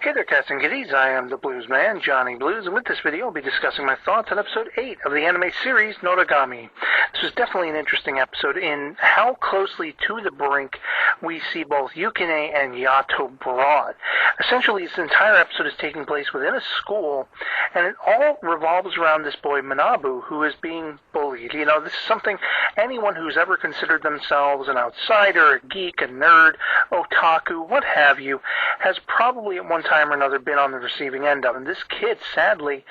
Hey there, cats and kitties. I am the Blues Man, Johnny Blues, and with this video I'll be discussing my thoughts on episode 8 of the anime series Noragami. This was definitely an interesting episode in how closely to the brink we see both Yukine and Yato brought. Essentially, this entire episode is taking place within a school, and it all revolves around this boy Manabu, who is being bullied. You know, this is something anyone who's ever considered themselves an outsider, a geek, a nerd, otaku, what have you, has probably at one time or another been on the receiving end of. And this kid, sadly,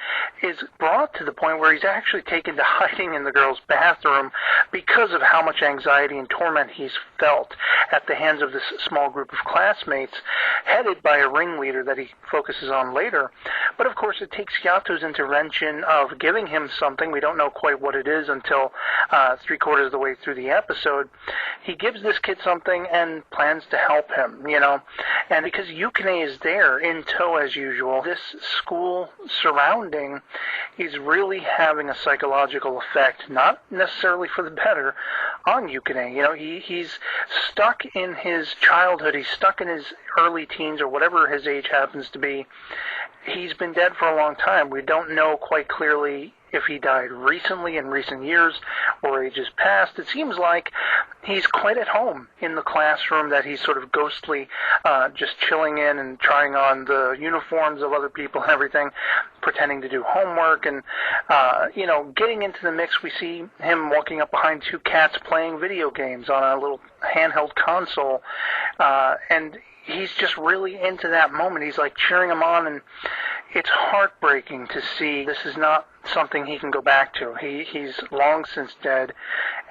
is brought to the point where he's actually taken to hiding in the girls' bathroom because of how much anxiety and torment he's felt at the hands of this small group of classmates, headed by a ringleader that he focuses on later. But of course, it takes Yato's intervention of giving him something. We don't know quite what it is until 3/4 of the way through the episode. He gives this kid something and plans to help him, you know. And because Yukine is there in tow as usual, this school surrounding is really having a psychological effect, not necessarily for the better, on Yukine. You know, he's stuck in his childhood, he's stuck in his early teens or whatever his age happens to be. He's been dead for a long time. We don't know quite clearly if he died recently, in recent years, or ages past. It seems like he's quite at home in the classroom, that he's sort of ghostly, just chilling in and trying on the uniforms of other people and everything, pretending to do homework, and, you know, getting into the mix. We see him walking up behind two cats playing video games on a little handheld console, and he's just really into that moment. He's like cheering him on, and it's heartbreaking to see this is not something he can go back to. He's long since dead,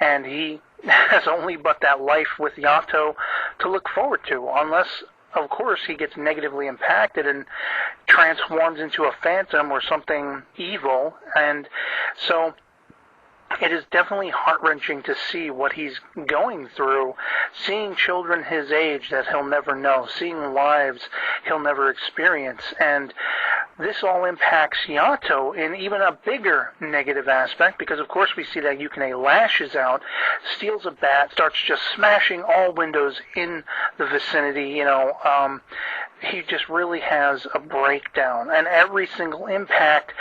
and he has only but that life with Yato to look forward to, unless, of course, he gets negatively impacted and transforms into a phantom or something evil. And so it is definitely heart-wrenching to see what he's going through, seeing children his age that he'll never know, seeing lives he'll never experience. And this all impacts Yato in even a bigger negative aspect, because of course we see that Yukine lashes out, steals a bat, starts just smashing all windows in the vicinity. You know, he just really has a breakdown, and every single impact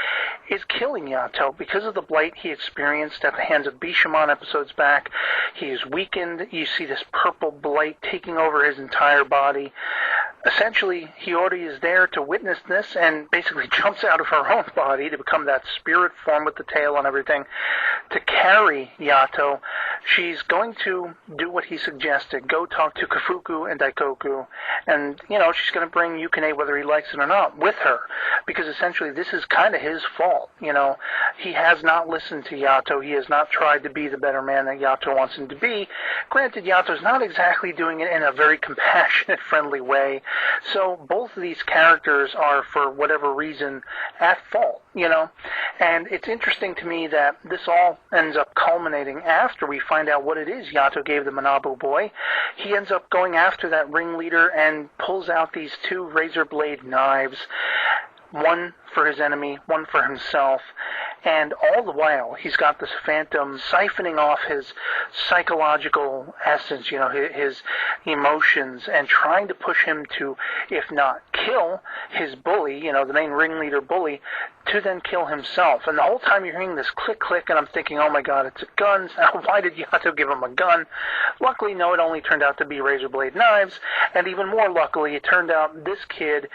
is killing Yato. Because of the blight he experienced at the hands of Bishamon episodes back, he is weakened. You see this purple blight taking over his entire body. Essentially, Hiyori is there to witness this and basically jumps out of her own body to become that spirit form with the tail and everything to carry Yato. She's going to do what he suggested, go talk to Kafuku and Daikoku, and, you know, she's going to bring Yukine, whether he likes it or not, with her, because essentially this is kind of his fault. You know, he has not listened to Yato. He has not tried to be the better man that Yato wants him to be. Granted, Yato's not exactly doing it in a very compassionate, friendly way. So both of these characters are, for whatever reason, at fault, you know. And it's interesting to me that this all ends up culminating after we find out what it is Yato gave the Manabu boy. He ends up going after that ringleader and pulls out these two razor blade knives, one for his enemy, one for himself. And all the while, he's got this phantom siphoning off his psychological essence, you know, his emotions, and trying to push him to, if not kill his bully, you know, the main ringleader bully, to then kill himself. And the whole time you're hearing this click, click, and I'm thinking, oh my god, it's a gun. Why did Yato give him a gun? Luckily, no, it only turned out to be razor blade knives. And even more luckily, it turned out this kid,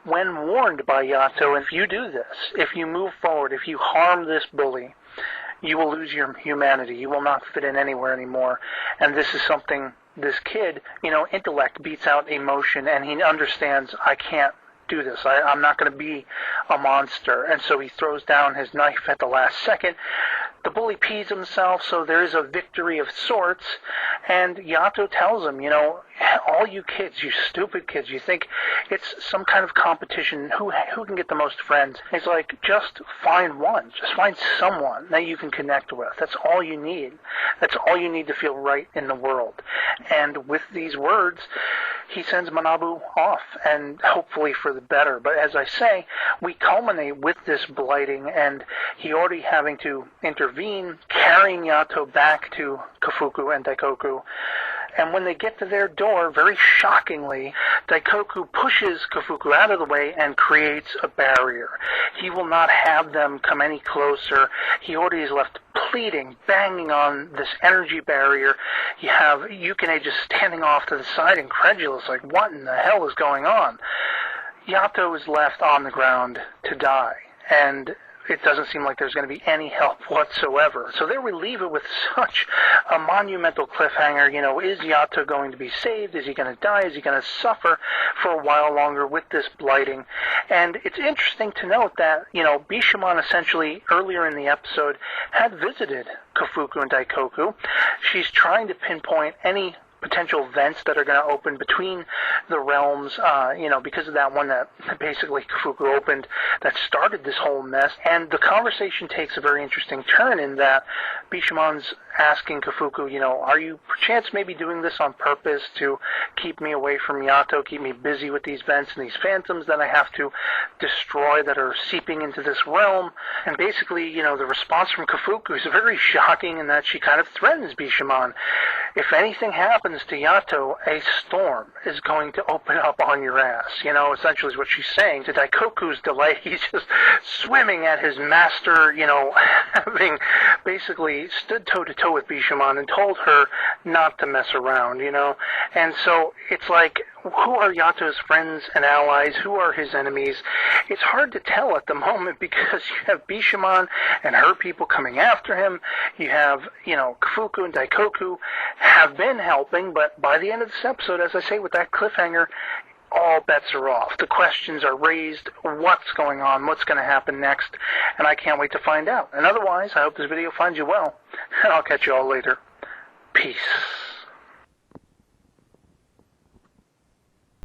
when warned by Yato, if you do this, if you move forward, if you harm this bully, you will lose your humanity. You will not fit in anywhere anymore. And this is something this kid, you know, intellect beats out emotion, and he understands, I can't do this. I'm not going to be a monster. And so he throws down his knife at the last second. The bully pees himself, so there is a victory of sorts. And Yato tells him, you know, all you kids, you stupid kids, you think it's some kind of competition, who can get the most friends? He's like, just find one. Just find someone that you can connect with. That's all you need. That's all you need to feel right in the world. And with these words, he sends Manabu off, and hopefully for the better. But as I say, we culminate with this blighting, and Hiyori having to intervene, carrying Yato back to Kafuku and Daikoku. And when they get to their door, very shockingly, Daikoku pushes Kafuku out of the way and creates a barrier. He will not have them come any closer. Hiyori is left pleading, banging on this energy barrier. You have Yukine just standing off to the side, incredulous, like, what in the hell is going on? Yato is left on the ground to die, and it doesn't seem like there's going to be any help whatsoever. So there we leave it with such a monumental cliffhanger. Is Yato going to be saved? Is he going to die? Is he going to suffer for a while longer with this blighting? And it's interesting to note that, Bishamon essentially earlier in the episode had visited Kafuku and Daikoku. She's trying to pinpoint any potential vents that are going to open between the realms, because of that one that basically Kafuku opened that started this whole mess. And the conversation takes a very interesting turn in that Bishamon's asking Kafuku, are you perchance maybe doing this on purpose to keep me away from Yato, keep me busy with these vents and these phantoms that I have to destroy that are seeping into this realm? And basically, the response from Kafuku is very shocking in that she kind of threatens Bishamon. If anything happens to Yato, a storm is going to open up on your ass. Essentially is what she's saying. To Daikoku's delight, he's just swimming at his master, having basically stood toe-to-toe with Bishamon and told her not to mess around, And so it's like, who are Yato's friends and allies? Who are his enemies? It's hard to tell at the moment because you have Bishamon and her people coming after him. You have, Kafuku and Daikoku have been helping, but by the end of this episode, as I say, with that cliffhanger, all bets are off. The questions are raised. What's going on? What's going to happen next? And I can't wait to find out. And otherwise, I hope this video finds you well, and I'll catch you all later. Peace.